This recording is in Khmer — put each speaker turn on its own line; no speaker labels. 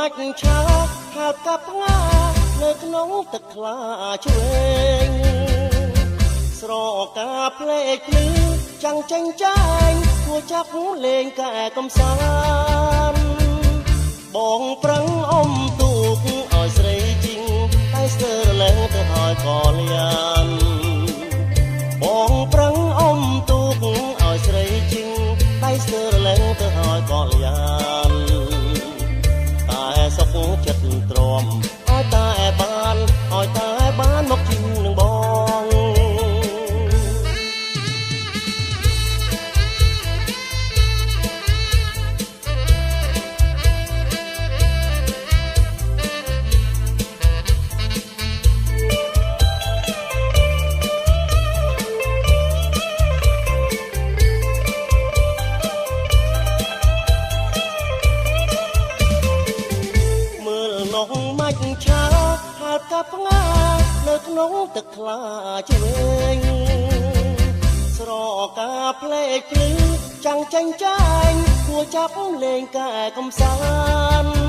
មាច់ឆាហាប់កាប់ផ្ងានៅក្នុងទឹកថ្លាឆ្វេងស្រកាភ្លេចភ្លឺចាំងចេញចែងគួរចាប់លេងកែកំសាន្តបងប្រឹងអុំទូកឲ្យស្រីជីងតែស្ទើរលែងទៅហើយក៏លៀនបងប្រឹងអុំទូកឲ្យស្រីជីងតែស្ទើរលែងទៅហើយក៏លៀនតែសុខចិត្តទ្រាំឲ្យតែបានមកជីងនឹងបងមាច់ឆាហាប់កាប់ផ្ងានៅក្នុងទឹកថ្លាឆ្វេងស្រកាភ្លេចភ្លឺចាំងចេញចែងគួរចាប់លេងកែកំសាន្ត